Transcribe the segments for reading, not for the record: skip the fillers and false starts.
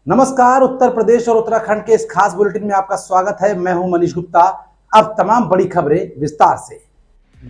नमस्कार। उत्तर प्रदेश और उत्तराखंड के इस खास बुलेटिन में आपका स्वागत है। मैं हूं मनीष गुप्ता। अब तमाम बड़ी खबरें विस्तार से।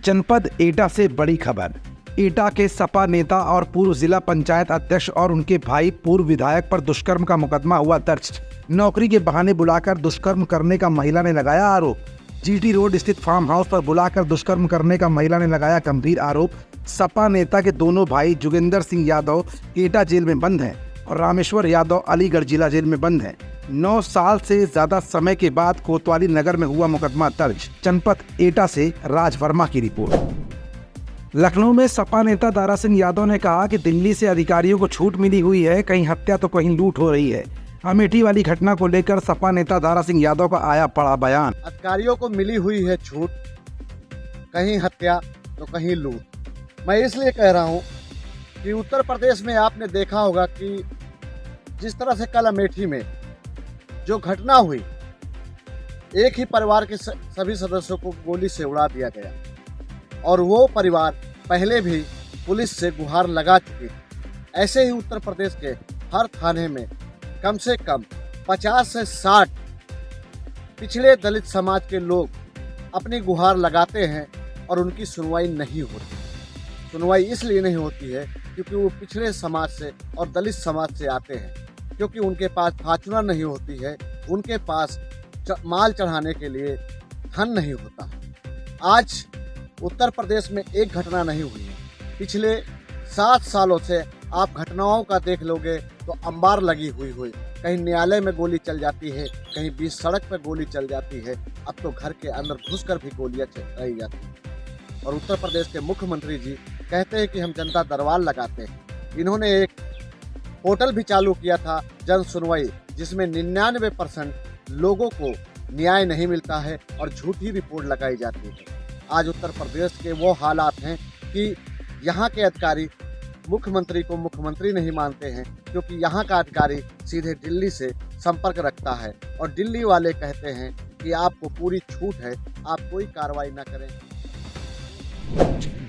जनपद एटा से बड़ी खबर। एटा के सपा नेता और पूर्व जिला पंचायत अध्यक्ष और उनके भाई पूर्व विधायक पर दुष्कर्म का मुकदमा हुआ दर्ज। नौकरी के बहाने बुलाकर दुष्कर्म करने का महिला ने लगाया आरोप। जीटी रोड स्थित फार्म हाउस पर बुलाकर दुष्कर्म करने का महिला ने लगाया गंभीर आरोप। सपा नेता के दोनों भाई जोगिंदर सिंह यादव एटा जेल में बंद हैं और रामेश्वर यादव अलीगढ़ जिला जेल में बंद हैं। 9 साल से ज्यादा समय के बाद कोतवाली नगर में हुआ मुकदमा दर्ज। जनपद एटा से राज वर्मा की रिपोर्ट। लखनऊ में सपा नेता दारा सिंह यादव ने कहा कि दिल्ली से अधिकारियों को छूट मिली हुई है, कहीं हत्या तो कहीं लूट हो रही है। अमेठी वाली घटना को लेकर सपा नेता दारा सिंह यादव का आया बड़ा बयान। अधिकारियों को मिली हुई है छूट, कहीं हत्या तो कहीं लूट। मैं इसलिए कह रहा हूँ कि उत्तर प्रदेश में आपने देखा होगा कि जिस तरह से कल अमेठी में जो घटना हुई, एक ही परिवार के सभी सदस्यों को गोली से उड़ा दिया गया और वो परिवार पहले भी पुलिस से गुहार लगा चुकी थी। ऐसे ही उत्तर प्रदेश के हर थाने में कम से कम 50 से 60 पिछड़े दलित समाज के लोग अपनी गुहार लगाते हैं और उनकी सुनवाई नहीं होती। सुनवाई इसलिए नहीं होती है क्योंकि वो पिछड़े समाज से और दलित समाज से आते हैं, क्योंकि उनके पास फार्चूनर नहीं होती है, उनके पास माल चढ़ाने के लिए धन नहीं होता। आज उत्तर प्रदेश में एक घटना नहीं हुई है। पिछले 7 सालों से आप घटनाओं का देख लोगे तो अंबार लगी हुई कहीं न्यायालय में गोली चल जाती है, कहीं बीच सड़क पर गोली चल जाती है, अब तो घर के अंदर घुसकर भी गोलियां चलाई जाती हैं। और उत्तर प्रदेश के मुख्यमंत्री जी कहते हैं कि हम जनता दरबार लगाते हैं। इन्होंने एक पोर्टल भी चालू किया था, जन सुनवाई, जिसमें 99% लोगों को न्याय नहीं मिलता है और झूठी रिपोर्ट लगाई जाती है। आज उत्तर प्रदेश के वो हालात हैं कि यहाँ के अधिकारी मुख्यमंत्री को मुख्यमंत्री नहीं मानते हैं, क्योंकि यहाँ का अधिकारी सीधे दिल्ली से संपर्क रखता है और दिल्ली वाले कहते हैं कि आपको पूरी छूट है, आप कोई कार्रवाई न करें।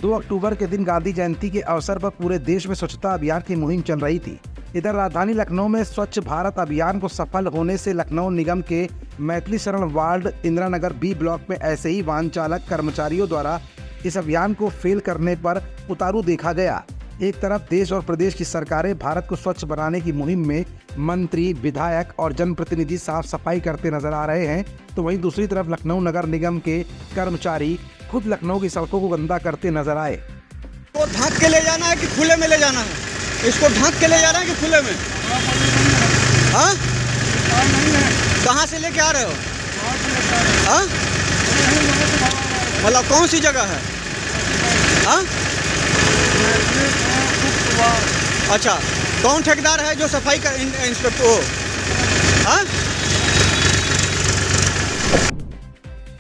2 अक्टूबर के दिन गांधी जयंती के अवसर पर पूरे देश में स्वच्छता अभियान की मुहिम चल रही थी। इधर राजधानी लखनऊ में स्वच्छ भारत अभियान को सफल होने से लखनऊ निगम के Maithili Sharan ward Indira Nagar B block में ऐसे ही वाहन चालक कर्मचारियों द्वारा इस अभियान को फेल करने पर उतारू देखा गया। एक तरफ देश और प्रदेश की सरकारें भारत को स्वच्छ बनाने की मुहिम में मंत्री, विधायक और जनप्रतिनिधि साफ सफाई करते नजर आ रहे हैं, तो वहीं दूसरी तरफ लखनऊ नगर निगम के कर्मचारी खुद लखनऊ की सड़कों को गंदा करते नजर आए। तो ढक के ले जाना है कि खुले में ले जाना है? इसको ढक के ले जाना है कि खुले में? हाँ? कहाँ से लेके आ रहे हो? हाँ? मतलब कौन सी जगह है? हाँ? अच्छा, कौन ठेकेदार है जो सफाई का इंस्पेक्टर हो? हाँ?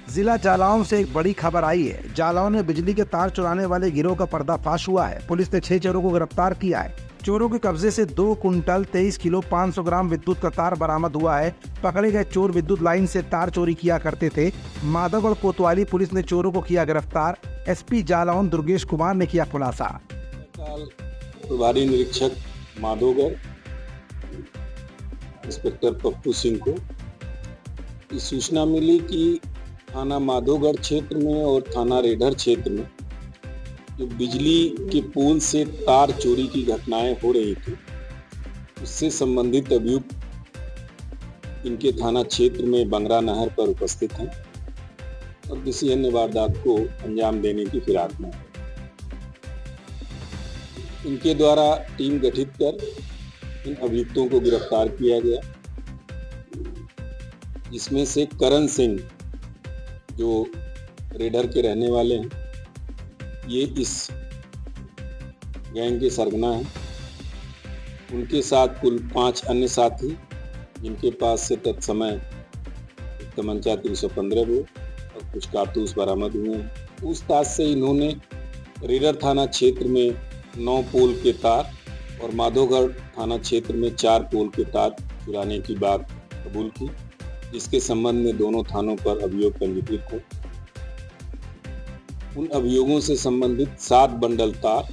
जिला जालौन से एक बड़ी खबर आई है। जालौन में बिजली के तार चुराने वाले गिरोह का पर्दाफाश हुआ है। पुलिस ने 6 चोरों को गिरफ्तार किया है। चोरों के कब्जे से 2 कुंटल 23 किलो 500 ग्राम विद्युत का तार बरामद हुआ है। पकड़े गए चोर विद्युत लाइन से तार चोरी किया करते थे। माधवगढ़ कोतवाली पुलिस ने चोरों को किया गिरफ्तार। एसपी जालौन दुर्गेश कुमार ने किया खुलासा। प्रभारी निरीक्षक माधवगढ़ इंस्पेक्टर पप्पू सिंह को ये सूचना मिली कि थाना माधोगढ़ क्षेत्र में और थाना रेडर क्षेत्र में जो बिजली के पोल से तार चोरी की घटनाएं हो रही थी, उससे संबंधित अभियुक्त इनके थाना क्षेत्र में बंगरा नहर पर उपस्थित हैं और किसी अन्य वारदात को अंजाम देने की फिराक में। इनके द्वारा टीम गठित कर इन अभियुक्तों को गिरफ्तार किया गया, जिसमें से करण सिंह जो रेडर के रहने वाले हैं, ये इस गैंग के सरगना हैं। उनके साथ कुल 5 अन्य साथी, जिनके पास से तत्समय तमंचा 315 बोर और कुछ कारतूस बरामद हुए हैं। पूछताछ से इन्होंने रेडर थाना क्षेत्र में 9 पोल के तार और माधोगढ़ थाना क्षेत्र में 4 पोल के तार चुराने की बात कबूल की, जिसके संबंध में दोनों थानों पर अभियोग पंजीकृत हो। उन अभियोगों से संबंधित 7 बंडल तार,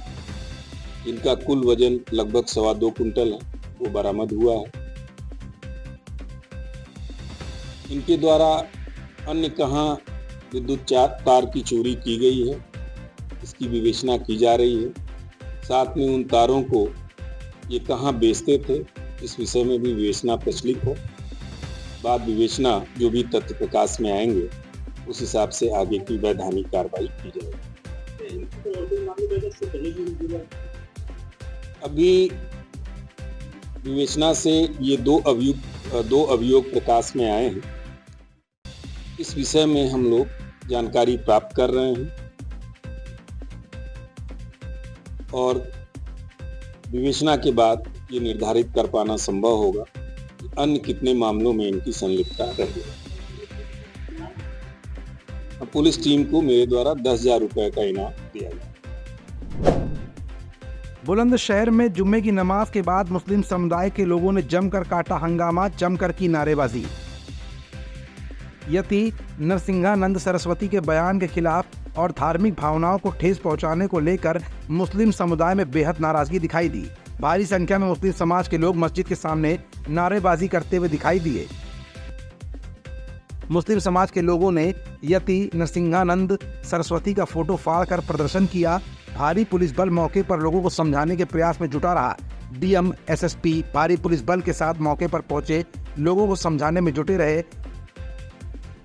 जिनका कुल वजन लगभग 2.25 कुंटल है, वो बरामद हुआ है। इनके द्वारा अन्य कहाँ विद्युत तार की चोरी की गई है, इसकी विवेचना की जा रही है। साथ में उन तारों को ये कहाँ बेचते थे, इस विषय में भी विवेचना प्रचलित हो। बाद विवेचना जो भी तथ्य प्रकाश में आएंगे उस हिसाब से आगे की वैधानिक कार्रवाई की जाएगी। अभी विवेचना से ये दो अभियोग प्रकाश में आए हैं। इस विषय में हम लोग जानकारी प्राप्त कर रहे हैं और विवेचना के बाद ये निर्धारित कर पाना संभव होगा कि अन्य कितने मामलों में इनकी संलिप्तता रही है। पुलिस टीम को मेरे द्वारा 10,000 रुपए का इनाम दिया गया। बुलंदशहर में जुम्मे की नमाज के बाद मुस्लिम समुदाय के लोगों ने जमकर काटा हंगामा, जमकर की नारेबाजी। यति नरसिंहानंद सरस्वती के बयान के खिलाफ और धार्मिक भावनाओं को ठेस पहुंचाने को लेकर मुस्लिम समुदाय में बेहद नाराजगी दिखाई दी। भारी संख्या में मुस्लिम समाज के लोग मस्जिद के सामने नारेबाजी करते हुए दिखाई दिए। मुस्लिम समाज के लोगों ने यति नरसिंहानंद सरस्वती का फोटो फाड़कर प्रदर्शन किया। भारी पुलिस बल मौके पर लोगों को समझाने के प्रयास में जुटा रहा। डीएम, एसएसपी भारी पुलिस बल के साथ मौके पर पहुंचे लोगों को समझाने में जुटे रहे।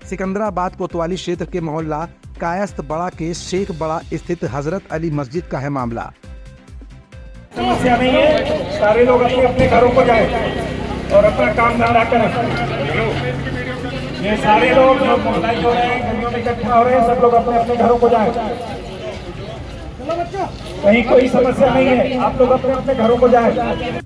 सिकंदराबाद कोतवाली क्षेत्र के मोहल्ला कायस्थ बड़ा के शेख बड़ा स्थित हजरत अली मस्जिद का है मामला। समस्या नहीं है, सारे लोग अपने अपने घरों को जाए और अपना काम धंधा करें। ये सारे लोग जो मोहल्लाई हो रहे हैं, गलियों में इकट्ठा हो रहे हैं, सब लोग अपने अपने घरों को जाए। कहीं कोई समस्या नहीं है, आप लोग अपने अपने घरों को जाए।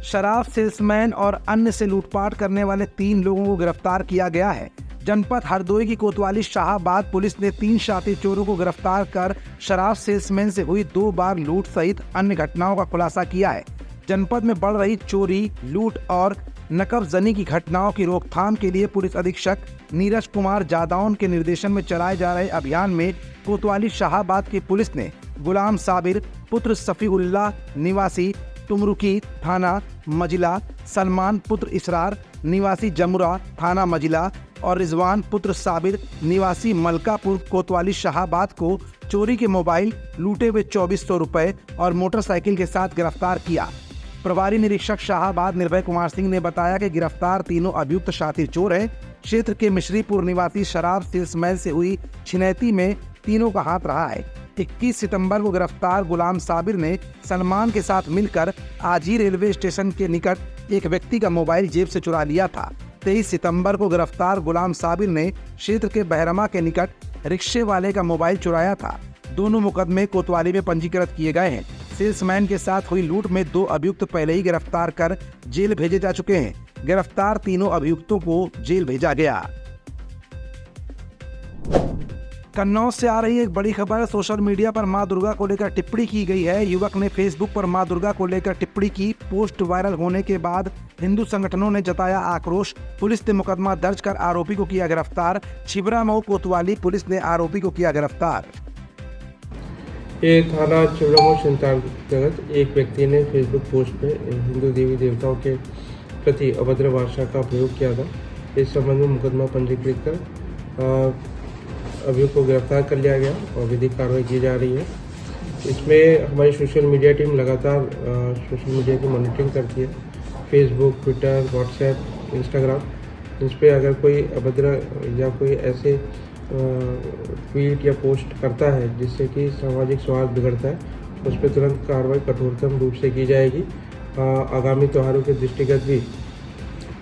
शराब सेल्समैन और अन्य से लूटपाट करने वाले 3 लोगों को गिरफ्तार किया गया है। जनपद हरदोई की कोतवाली शाहाबाद पुलिस ने 3 शातिर चोरों को गिरफ्तार कर शराब सेल्समैन से हुई 2 बार लूट सहित अन्य घटनाओं का खुलासा किया है। जनपद में बढ़ रही चोरी, लूट और नकबजनी की घटनाओं की रोकथाम के लिए पुलिस अधीक्षक नीरज कुमार जादौन के निर्देशन में चलाए जा रहे अभियान में कोतवाली शाहाबाद की पुलिस ने गुलाम साबिर पुत्र सफीउल्लाह निवासी टुमरुकी थाना मजिला, सलमान पुत्र इसरार निवासी जमुरा थाना मजिला और रिजवान पुत्र साबिर निवासी मलकापुर कोतवाली शाहाबाद को चोरी के मोबाइल, लूटे हुए 2400 रुपए और मोटरसाइकिल के साथ गिरफ्तार किया। प्रभारी निरीक्षक शाहाबाद निर्भय कुमार सिंह ने बताया कि गिरफ्तार तीनों अभियुक्त शातिर चोर हैं। क्षेत्र के मिश्रीपुर निवासी शराब सेल्समैन से हुई छिनैती में तीनों का हाथ रहा है। 21 सितंबर को गिरफ्तार गुलाम साबिर ने सलमान के साथ मिलकर आजी रेलवे स्टेशन के निकट एक व्यक्ति का मोबाइल जेब से चुरा लिया था। 23 सितंबर को गिरफ्तार गुलाम साबिर ने क्षेत्र के बहरमा के निकट रिक्शे वाले का मोबाइल चुराया था। दोनों मुकदमे कोतवाली में पंजीकृत किए गए हैं। सेल्समैन के साथ हुई लूट में 2 अभियुक्त पहले ही गिरफ्तार कर जेल भेजे जा चुके हैं। गिरफ्तार तीनों अभियुक्तों को जेल भेजा गया। कन्नौज से आ रही एक बड़ी खबर। सोशल मीडिया पर मां दुर्गा को लेकर टिप्पणी की गई है। युवक ने फेसबुक पर मां दुर्गा को लेकर टिप्पणी की। पोस्ट वायरल होने के बाद हिंदू संगठनों ने जताया आक्रोश। पुलिस ने मुकदमा दर्ज कर आरोपी को किया गिरफ्तार। छिबरामऊ कोतवाली पुलिस ने आरोपी को किया गिरफ्तार। ये थाना छिबरामऊ अंतर्गत एक व्यक्ति ने फेसबुक पोस्ट पे हिंदू देवी देवताओं के प्रति अभद्र भाषा का प्रयोग किया था। इस संबंध में मुकदमा पंजीकृत कर अभियुक्त को गिरफ्तार कर लिया गया और विधिक कार्रवाई की जा रही है। इसमें हमारी सोशल मीडिया टीम लगातार सोशल मीडिया की मॉनिटरिंग करती है। फेसबुक, ट्विटर, व्हाट्सएप, इंस्टाग्राम, इस पर अगर कोई अभद्र या कोई ऐसे ट्वीट या पोस्ट करता है जिससे कि सामाजिक सौहार्द बिगड़ता है, उस पर तुरंत कार्रवाई कठोरतम रूप से की जाएगी। आगामी त्योहारों के दृष्टिगत भी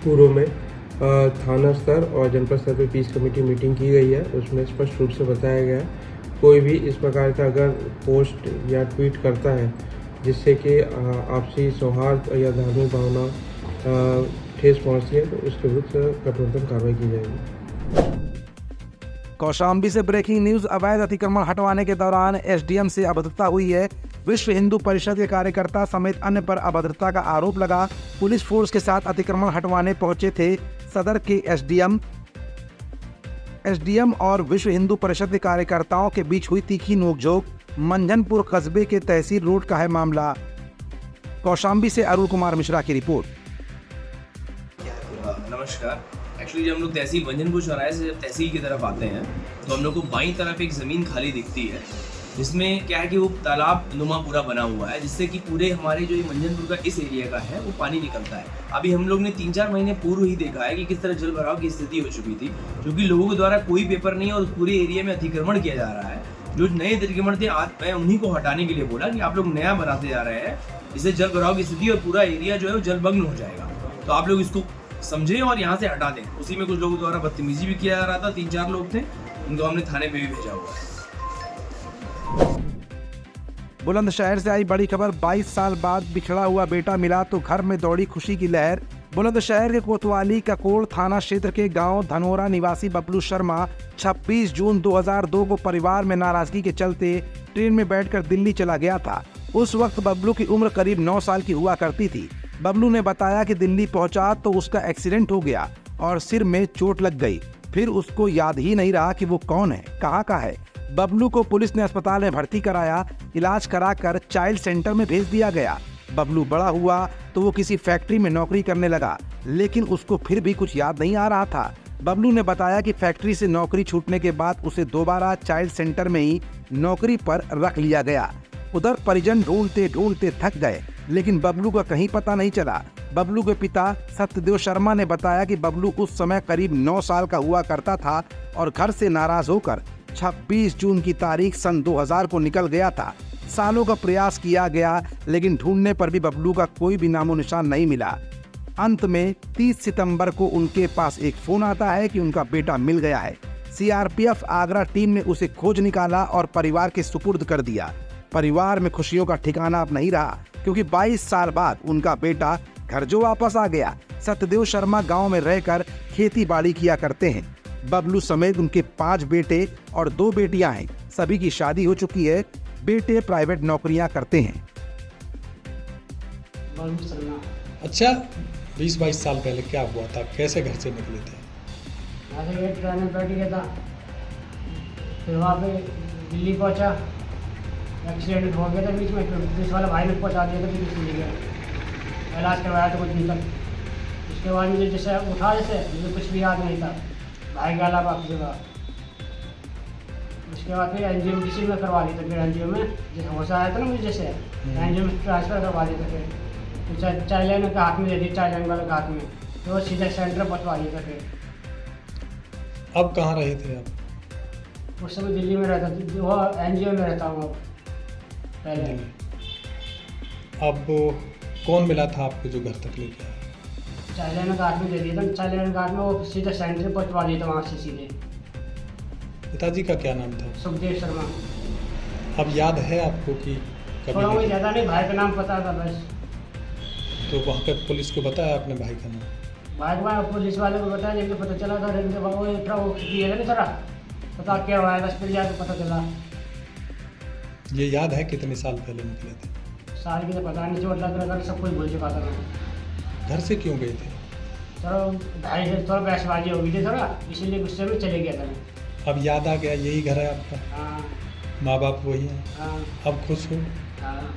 पूर्व में थाना स्तर और जनपद स्तर पर पीस कमेटी मीटिंग की गई है। उसमें स्पष्ट रूप से बताया गया है कोई भी इस प्रकार का अगर पोस्ट या ट्वीट करता है जिससे कि आपसी सौहार्द या धार्मिक भावना ठेस पहुँचती है तो उसके विरुद्ध कठोरतम कार्रवाई की जाएगी। कौशाम्बी से ब्रेकिंग न्यूज। अवैध अतिक्रमण हटवाने के दौरान एसडीएम से अभद्रता हुई है। विश्व हिंदू परिषद के कार्यकर्ता समेत अन्य पर अभद्रता का आरोप लगा। पुलिस फोर्स के साथ अतिक्रमण हटवाने पहुंचे थे सदर के एसडीएम और विश्व हिंदू परिषद के कार्यकर्ताओं के बीच हुई तीखी नोकझोंक। मंझनपुर कस्बे के तहसील रोड का है मामला। कौशाम्बी से अरुण कुमार मिश्रा की रिपोर्ट। नमस्कार। एक्चुअली जब हम लोग तहसील मंजनपुर चौराहे से जब तहसील की तरफ आते हैं तो हम लोग को बाईं तरफ एक ज़मीन खाली दिखती है, जिसमें क्या है कि वो तालाब नुमा पूरा बना हुआ है, जिससे कि पूरे हमारे जो ये मंजनपुर का इस एरिया का है वो पानी निकलता है। अभी हम लोग ने 3-4 महीने पूर्व ही देखा है कि किस तरह जल भराव की स्थिति हो चुकी थी, क्योंकि लोगों के द्वारा कोई पेपर नहीं है और उस पूरे एरिया में अतिक्रमण किया जा रहा है। जो नए अतिक्रमण थे आज मैं उन्हीं को हटाने के लिए बोला कि आप लोग नया बनाते जा रहे हैं, इससे जल भराव की स्थिति और पूरा एरिया जो है वो जलमग्न हो जाएगा, तो आप लोग इसको समझें और यहाँ से हटा दें। उसी में कुछ लोगों द्वारा बदतमीजी भी किया जा रहा था, 3-4 लोग थे, उनको हमने थाने पे भी भेजा हुआ है। बुलंदशहर से आई बड़ी खबर। 22 साल बाद बिछड़ा हुआ बेटा मिला तो घर में दौड़ी खुशी की लहर। बुलंदशहर के कोतवाली ककोड़ थाना क्षेत्र के गांव धनोरा निवासी बबलू शर्मा 26 जून 2002 को परिवार में नाराजगी के चलते ट्रेन में बैठकर दिल्ली चला गया था। उस वक्त बबलू की उम्र करीब 9 साल की हुआ करती थी। बबलू ने बताया कि दिल्ली पहुंचा तो उसका एक्सीडेंट हो गया और सिर में चोट लग गई। फिर उसको याद ही नहीं रहा कि वो कौन है, कहाँ का है। बबलू को पुलिस ने अस्पताल में भर्ती कराया, इलाज कराकर चाइल्ड सेंटर में भेज दिया गया। बबलू बड़ा हुआ तो वो किसी फैक्ट्री में नौकरी करने लगा, लेकिन उसको फिर भी कुछ याद नहीं आ रहा था। बबलू ने बताया कि फैक्ट्री से नौकरी छूटने के बाद उसे दोबारा चाइल्ड सेंटर में ही नौकरी पर रख लिया गया। उधर परिजन ढूंढते ढूंढते थक गए, लेकिन बबलू का कहीं पता नहीं चला। बबलू के पिता सत्यदेव शर्मा ने बताया कि बबलू उस समय करीब 9 साल का हुआ करता था और घर से नाराज होकर 26 जून की तारीख सन 2000 को निकल गया था। सालों का प्रयास किया गया, लेकिन ढूंढने पर भी बबलू का कोई भी नामो निशान नहीं मिला। अंत में 30 सितंबर को उनके पास एक फोन आता है कि उनका बेटा मिल गया है। सीआरपीएफ आगरा टीम ने उसे खोज निकाला और परिवार के सुपुर्द कर दिया। परिवार में खुशियों का ठिकाना अब नहीं रहा, क्योंकि 22 साल बाद उनका बेटा घर जो वापस आ गया। सत्यदेव शर्मा गांव में रहकर खेती बाड़ी किया करते हैं। बबलू समेत उनके 5 बेटे और 2 बेटियां हैं। सभी की शादी हो चुकी है। बेटे प्राइवेट नौकरियां करते हैं। अच्छा, 20-22 साल पहले क्या हुआ था, कैसे घर से निकले थे? ऐसे ट्रेन में बैठ गया था, फिर वहाँ पे दिल्ली पहुँचा, एक्सीडेंट हो गया था बीच में, फिर पुलिस वाला भाई ने पहुँचा दिया था, पुलिस ले गया, इलाज करवाया था कुछ दिन तक। उसके बाद मुझे जैसे उठा, जैसे मुझे कुछ भी याद नहीं था, भाई गया वापस जगह। उसके बाद फिर एनजीओ किसी में करवा लिया था, फिर एनजीओ में जैसे होशा आया था ना मुझे, जैसे एनजीओ में ट्रांसफ़र करवा दिया था। फिर चाइल्ड लाइन का हाथ में दे दी, चाइल्ड लाइन वाले का हाथ में, तो वो सीधा सेंटर बतवा दिया था। फिर अब कहाँ रहे थे आप? उस समय दिल्ली में रहता था, वो एनजीओ में रहता हूँ अब पहले। अब कौन मिला था आपको जो घर तक लेके आया? चाइल्ड लाइन का हाथ में दे दिया था, चाइल्ड लाइन का हाथ में वो सीधा सेंटर पहुँचवा दिया था वहाँ से सीधे। पिताजी का क्या नाम था? सुखदेव शर्मा। अब याद है आपको कि थोड़ा मुझे कभी? ज़्यादा नहीं, भाई का नाम पता था बस। तो वहाँ पे पुलिस को बताया आपने भाई का नाम? भाई को पुलिस वाले को बताया, जब पता चला था वो दिया था ना सारा पता क्या हुआ है, बस फिर जाकर पता चला। ये याद है कितने साल पहले निकले थे? साल की तो पता नहीं, चोट लग रहा था, सब कुछ भूल चुका था मैं। घर से क्यों गए थे? थोड़ा भाई से थोड़ा बहसबाजी हो गई थी थोड़ा, इसीलिए गुस्से में चले गया था मैं। अब याद आ गया, यही घर है आपका? हाँ माँ बाप वही हैं? हाँ अब खुश हो? हाँ।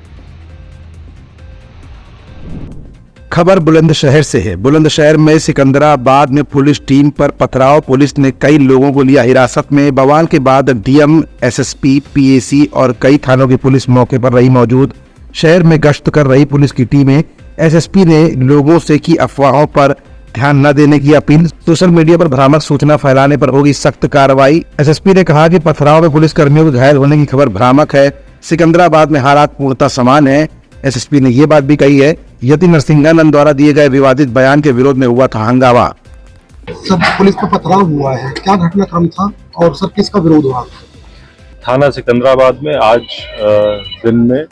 खबर बुलंदशहर से है। बुलंदशहर में सिकंदराबाद में पुलिस टीम पर पथराव। पुलिस ने कई लोगों को लिया हिरासत में। बवाल के बाद डीएम, एसएसपी, पीएसी और कई थानों की पुलिस मौके पर रही मौजूद। शहर में गश्त कर रही पुलिस की टीमें। एसएसपी ने लोगों से की अफवाहों पर ध्यान न देने की अपील। सोशल मीडिया पर भ्रामक सूचना फैलाने पर होगी सख्त कार्रवाई। एसएसपी ने कहा कि पथराव में पुलिस कर्मियों के घायल होने की खबर भ्रामक है। सिकंदराबाद में हालात पूर्णतः समान है। एसएसपी ने ये बात भी कही है, यति नरसिंहानंद द्वारा दिए गए विवादित बयान के विरोध में हुआ था हंगामा। सर, पुलिस पर पथराव हुआ है, क्या घटनाक्रम था और सर किसका विरोध हुआ? थाना सिकंदराबाद में आज दिन में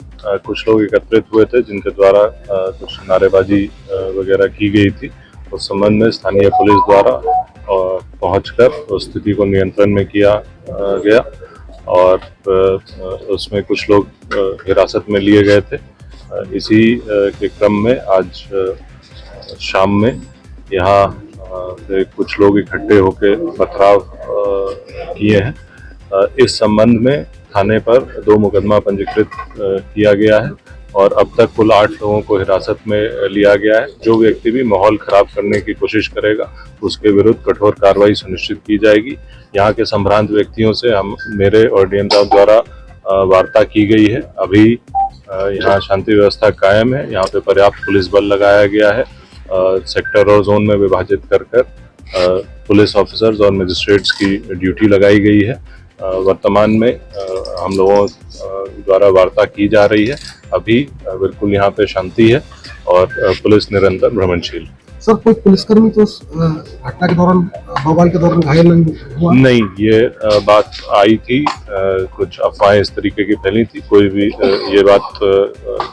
कुछ लोग एकत्रित हुए थे, जिनके द्वारा कुछ नारेबाजी वगैरह की गई थी। उस संबंध में स्थानीय पुलिस द्वारा पहुंचकर उस स्थिति को नियंत्रण में किया गया और उसमें कुछ लोग हिरासत में लिए गए थे। इसी के क्रम में आज शाम में यहाँ से कुछ लोग इकट्ठे होकर पथराव किए हैं। इस संबंध में थाने पर 2 मुकदमा पंजीकृत किया गया है और अब तक कुल 8 लोगों को हिरासत में लिया गया है। जो व्यक्ति भी माहौल खराब करने की कोशिश करेगा उसके विरुद्ध कठोर कार्रवाई सुनिश्चित की जाएगी। यहाँ के संभ्रांत व्यक्तियों से मेरे और डीएम साहब द्वारा वार्ता की गई है। अभी यहाँ शांति व्यवस्था कायम है। यहाँ पे पर्याप्त पुलिस बल लगाया गया है। सेक्टर और जोन में विभाजित कर पुलिस ऑफिसर्स और मजिस्ट्रेट्स की ड्यूटी लगाई गई है। वर्तमान में हम लोगों द्वारा वार्ता की जा रही है। अभी बिल्कुल यहाँ पे शांति है और पुलिस निरंतर भ्रमणशील। सर, कोई पुलिसकर्मी तो घटना के दौरान बवाल के दौरान घायल नहीं हुआ? नहीं, ये बात आई थी, कुछ अफवाहें इस तरीके की फैली थी। कोई भी ये बात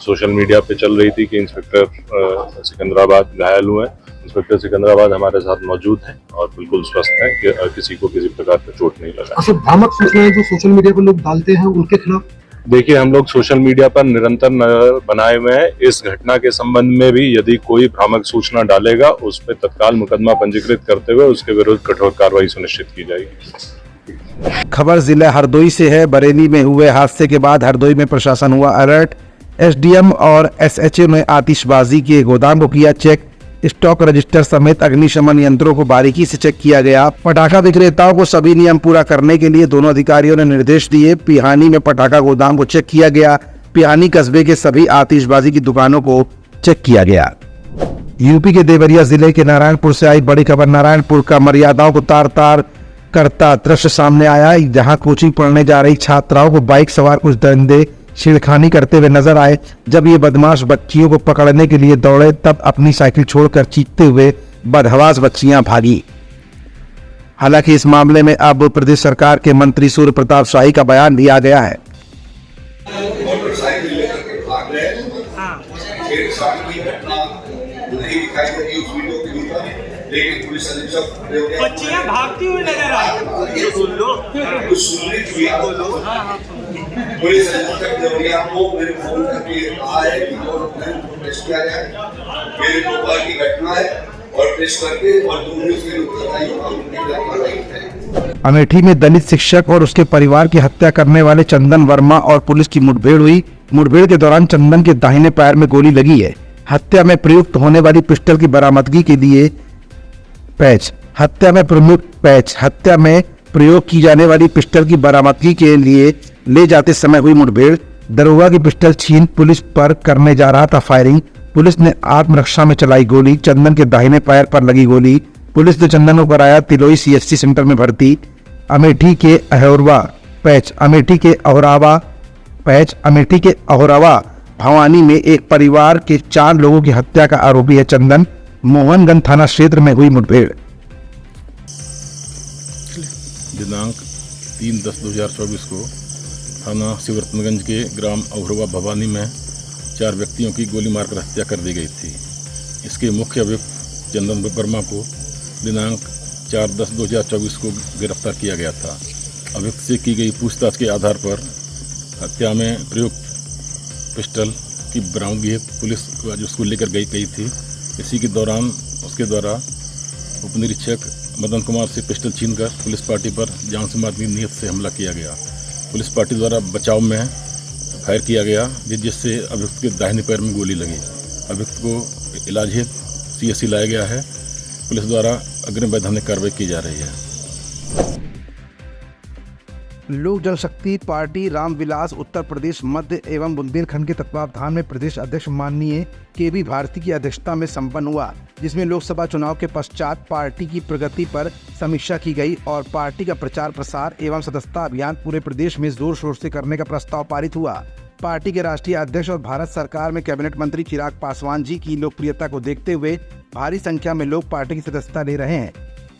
सोशल मीडिया पे चल रही थी कि इंस्पेक्टर सिकंदराबाद घायल हुए। इंस्पेक्टर सिकंदराबाद हमारे साथ मौजूद हैं और बिल्कुल स्वस्थ हैं कि किसी को किसी प्रकार का चोट नहीं लगा। अच्छा, भ्रामक सूचनाएं जो सोशल मीडिया पर लोग डालते हैं उनके खिलाफ? देखिए, हम लोग सोशल मीडिया पर निरंतर नजर बनाए हुए हैं। इस घटना के संबंध में भी यदि कोई भ्रामक सूचना डालेगा उस पर तत्काल मुकदमा पंजीकृत करते हुए उसके विरुद्ध कठोर कार्रवाई सुनिश्चित की जाएगी। खबर जिला हरदोई से है। बरेली में हुए हादसे के बाद हरदोई में प्रशासन हुआ अलर्ट। एसडीएम और एसएचओ ने आतिशबाजी के गोदाम को किया चेक। स्टॉक रजिस्टर समेत अग्निशमन यंत्रों को बारीकी से चेक किया गया। पटाखा विक्रेताओं को सभी नियम पूरा करने के लिए दोनों अधिकारियों ने निर्देश दिए। पिहानी में पटाखा गोदाम को चेक किया गया। पिहानी कस्बे के सभी आतिशबाजी की दुकानों को चेक किया गया। यूपी के देवरिया जिले के नारायणपुर से आई बड़ी खबर। नारायणपुर का मर्यादाओं को तार तार करता दृश्य सामने आया, जहां कोचिंग पढ़ने जा रही छात्राओं को बाइक सवार कुछ दरिंदे छेड़खानी करते हुए नजर आए। जब ये बदमाश बच्चियों को पकड़ने के लिए दौड़े तब अपनी साइकिल छोड़कर चीखते हुए बदहवास बच्चियां भागी। हालांकि इस मामले में अब प्रदेश सरकार के मंत्री सूर्य प्रताप शाही का बयान भी आ गया है। बच्चियां भागती हुई नजर आई। सुन लो, पुलिस अधीक्षक देवरिया को मेरे फोन करके कहा है कि टेस्ट किया जाए। मेरे को की घटना है और टेस्ट करके और दूसरे के उत्तरदायी। अमेठी में दलित शिक्षक और उसके परिवार की हत्या करने वाले चंदन वर्मा और पुलिस की मुठभेड़ हुई। मुठभेड़ के दौरान चंदन के दाहिने पैर में गोली लगी है। हत्या में प्रयुक्त होने वाली पिस्टल की बरामदगी के लिए हत्या में प्रयोग की जाने वाली पिस्टल की बरामदगी के लिए ले जाते समय हुई मुठभेड़। दरोगा की पिस्टल छीन पुलिस पर करने जा रहा था फायरिंग। पुलिस ने आत्मरक्षा में चलाई गोली। चंदन के दाहिने पैर पर लगी गोली। पुलिस ने चंदन को कराया तिलोई सीएचसी सेंटर में भर्ती। अमेठी के अहोरावा भवानी में एक परिवार के 4 लोगों की हत्या का आरोपी है चंदन। मोहनगंज थाना क्षेत्र में हुई मुठभेड़। दिनांक 3/10/2024 को थाना शिवरत्नगंज के ग्राम अहोरवा भवानी में 4 व्यक्तियों की गोली मारकर हत्या कर दी गई थी। इसके मुख्य अभियुक्त चंदन वर्मा को दिनांक 4/10/2024 को गिरफ्तार किया गया था। अभियुक्त से की गई पूछताछ के आधार पर हत्या में प्रयुक्त पिस्टल की बरामदगी पुलिस उसको लेकर गई थी। इसी के दौरान उसके द्वारा उपनिरीक्षक मदन कुमार से पिस्टल छीनकर पुलिस पार्टी पर जान से मारने की नीयत से हमला किया गया। पुलिस पार्टी द्वारा बचाव में फायर किया गया जिससे अभियुक्त के दाहिने पैर में गोली लगी। अभियुक्त को इलाज हेतु सीएससी लाया गया है। पुलिस द्वारा अग्रिम वैधानिक कार्रवाई की जा रही है। लोक जनशक्ति पार्टी रामविलास उत्तर प्रदेश मध्य एवं बुंदेलखंड के तत्वावधान में प्रदेश अध्यक्ष माननीय केबी भारती की अध्यक्षता में संपन्न हुआ, जिसमें लोकसभा चुनाव के पश्चात पार्टी की प्रगति पर समीक्षा की गई और पार्टी का प्रचार प्रसार एवं सदस्यता अभियान पूरे प्रदेश में जोर शोर से करने का प्रस्ताव पारित हुआ। पार्टी के राष्ट्रीय अध्यक्ष और भारत सरकार में कैबिनेट मंत्री चिराग पासवान जी की लोकप्रियता को देखते हुए भारी संख्या में लोग पार्टी की सदस्यता ले रहे हैं।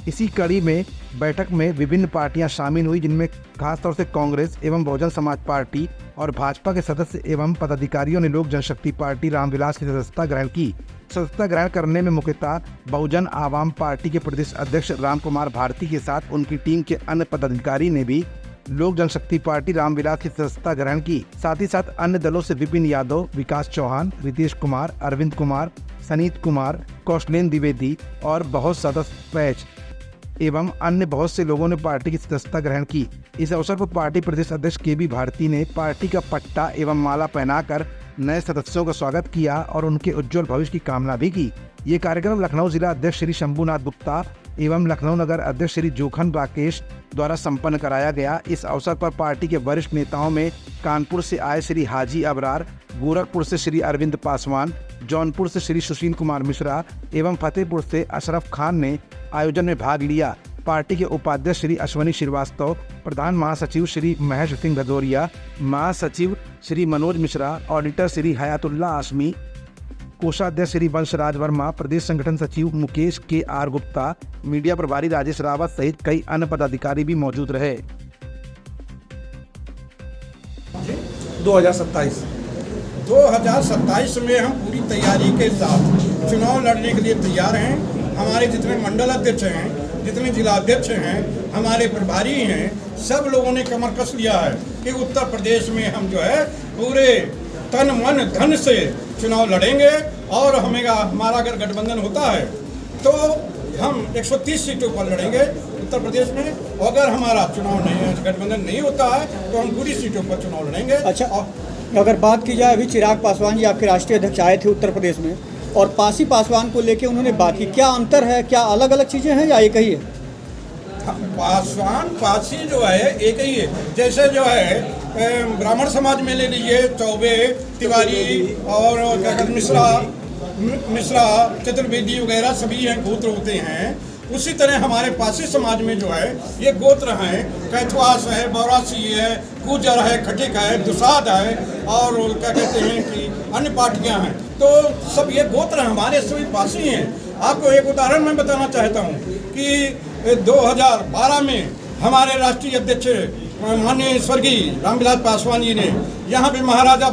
इसी कड़ी में बैठक में विभिन्न पार्टियां शामिल हुई, जिनमें खासतौर से कांग्रेस एवं बहुजन समाज पार्टी और भाजपा के सदस्य एवं पदाधिकारियों ने लोक जनशक्ति पार्टी रामविलास की सदस्यता ग्रहण की। सदस्यता ग्रहण करने में मुख्यतः बहुजन आवाम पार्टी के प्रदेश अध्यक्ष राम कुमार भारती के साथ उनकी टीम के अन्य पदाधिकारी ने भी लोक जनशक्ति पार्टी रामविलास की सदस्यता ग्रहण की। साथ ही साथ अन्य दलों से विपिन यादव, विकास चौहान, रितेश कुमार, अरविंद कुमार, सनीत कुमार, कौशलेन द्विवेदी और बहुत सदस्य एवं अन्य बहुत से लोगों ने पार्टी की सदस्यता ग्रहण की। इस अवसर पर पार्टी प्रदेश अध्यक्ष केबी भारती ने पार्टी का पट्टा एवं माला पहनाकर नए सदस्यों का स्वागत किया और उनके उज्जवल भविष्य की कामना भी की। ये कार्यक्रम लखनऊ जिला अध्यक्ष श्री शंभुनाथ गुप्ता एवं लखनऊ नगर अध्यक्ष श्री जोखन राकेश द्वारा संपन्न कराया गया। इस अवसर पर पार्टी के वरिष्ठ नेताओं में कानपुर से आए श्री हाजी अबरार, गोरखपुर से श्री अरविंद पासवान, जौनपुर से श्री सुशील कुमार मिश्रा एवं फतेहपुर से अशरफ खान ने आयोजन में भाग लिया। पार्टी के उपाध्यक्ष श्री अश्वनी श्रीवास्तव, प्रधान महासचिव श्री महेश सिंह भदौरिया, महासचिव श्री मनोज मिश्रा, ऑडिटर श्री हयातुल्ला आसमी, कोषाध्यक्ष श्री वंशराज वर्मा, प्रदेश संगठन सचिव मुकेश के आर गुप्ता, मीडिया प्रभारी राजेश रावत सहित कई अन्य पदाधिकारी भी मौजूद रहे। 2027 में हम पूरी तैयारी के साथ चुनाव लड़ने के लिए तैयार हैं। हमारे जितने मंडल अध्यक्ष हैं, जितने जिला अध्यक्ष हैं, हमारे प्रभारी हैं, सब लोगों ने कमर कस लिया है कि उत्तर प्रदेश में हम जो है पूरे तन मन धन से चुनाव लड़ेंगे और हमारा अगर गठबंधन होता है तो हम 130 सीटों पर लड़ेंगे उत्तर प्रदेश में। और अगर हमारा चुनाव नहीं, गठबंधन नहीं होता है तो हम पूरी सीटों पर चुनाव लड़ेंगे। अच्छा, अगर बात की जाए, अभी चिराग पासवान जी आपके राष्ट्रीय अध्यक्ष आए थे उत्तर प्रदेश में और पासी पासवान को लेके उन्होंने बात की, क्या अंतर है, क्या अलग अलग चीज़ें हैं या एक ही है? पासवान पासी जो है एक ही है। जैसे जो है ब्राह्मण समाज में ले लीजिए, चौबे, तिवारी और क्या कहते मिश्रा, चतुर्वेदी वगैरह सभी हैं, गोत्र होते हैं। उसी तरह हमारे पासी समाज में जो है ये गोत्र हैं, कैथवास है, बौरासी है, गुजर है, खटिक है, दुसाद है और क्या कहते हैं कि अन्य पार्टियां हैं। तो सब ये गोत्र हमारे सभी पासी हैं। आपको एक उदाहरण मैं बताना चाहता हूँ कि 2012 में हमारे राष्ट्रीय अध्यक्ष माननीय स्वर्गीय रामविलास पासवान जी ने यहाँ पे महाराजा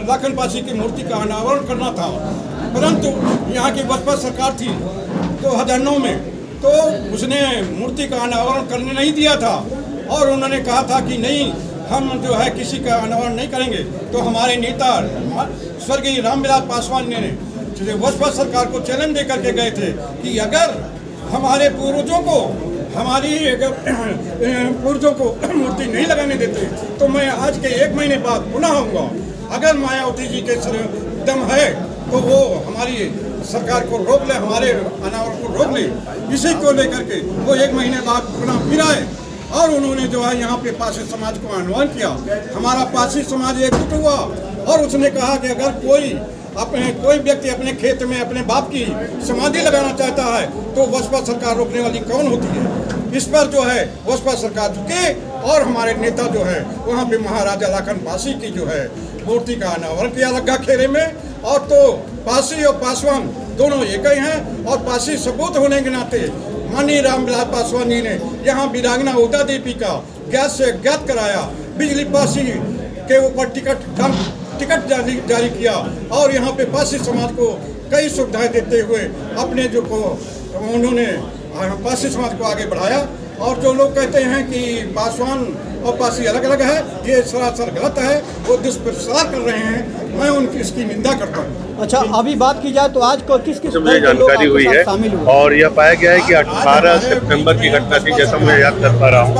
लखन पासी की मूर्ति का अनावरण करना था, परंतु यहाँ की बसपा सरकार थी 2009 में, तो उसने मूर्ति का अनावरण करने नहीं दिया था और उन्होंने कहा था कि नहीं, हम जो है किसी का अनावरण नहीं करेंगे। तो हमारे नेता स्वर्गीय रामविलास पासवान ने बसपा सरकार को चैलेंज दे करके गए थे कि अगर हमारे पूर्वजों को मूर्ति नहीं लगाने देते तो मैं आज के 1 महीने बाद पुनः आऊँगा। अगर मायावती जी के दम है तो वो हमारी सरकार को रोक ले, हमारे अनावरण को रोक ले। इसी को लेकर के वो 1 महीने बाद पुनः फिर आए और उन्होंने जो है यहाँ पे पासी समाज को आह्वान किया। हमारा पासी समाज एकजुट हुआ और उसने कहा कि अगर कोई व्यक्ति अपने खेत में अपने बाप की समाधि लगाना चाहता है तो बसपा सरकार रोकने वाली कौन होती है। इस पर जो है बसपा सरकार झुके और हमारे नेता जो है वहाँ पे महाराजा लखन पासी की जो है मूर्ति का अनावरण किया लग्गा खेरे में। और तो पासी और पासवान दोनों एक ही हैं और पासी सपूत होने के नाते माननीय रामविलास पासवान जी ने यहाँ वीरांगना उदा देवी का गैस से अज्ञात कराया, बिजली पासी के ऊपर टिकट जारी किया और यहाँ पे पासी समाज को कई सुविधाएं देते हुए अपने उन्होंने पासी समाज को आगे बढ़ाया। और जो लोग कहते हैं कि पासवान और पासी अलग अलग है, ये सरासर गलत है, वो दुष्प्रचार कर रहे हैं, मैं उनकी इसकी निंदा करता हूँ। अच्छा, अभी बात की जाए तो आज को किस मुझे जानकारी हुई है और यह पाया गया है कि 18 सितंबर की घटना थी, जैसा मैं याद कर पा रहा हूँ,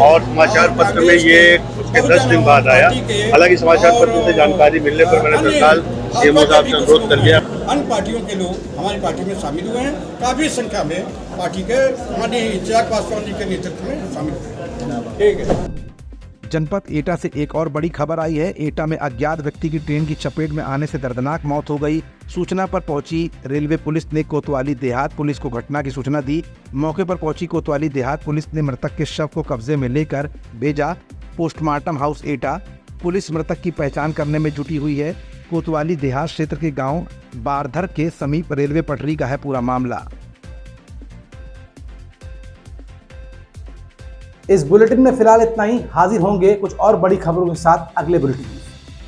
और समाचार पत्र में ये उसके 10 दिन बाद आया। हालांकि समाचार पत्र से जानकारी मिलने पर मैंने तत्काल सीएमओ साहब से अनुरोध कर लिया। अन्य पार्टियों के लोग हमारी पार्टी में शामिल हुए हैं, काफी संख्या में पार्टी के माननीय चिराग पासवान जी के नेतृत्व में शामिल हुए। ठीक है। जनपद एटा से एक और बड़ी खबर आई है। एटा में अज्ञात व्यक्ति की ट्रेन की चपेट में आने से दर्दनाक मौत हो गई। सूचना पर पहुंची रेलवे पुलिस ने कोतवाली देहात पुलिस को घटना की सूचना दी। मौके पर पहुंची कोतवाली देहात पुलिस ने मृतक के शव को कब्जे में लेकर भेजा पोस्टमार्टम हाउस एटा। पुलिस मृतक की पहचान करने में जुटी हुई है। कोतवाली देहात क्षेत्र के गांव बारधर के समीप रेलवे पटरी का है पूरा मामला। इस बुलेटिन में फिलहाल इतना ही। हाजिर होंगे कुछ और बड़ी खबरों के साथ अगले बुलेटिन में।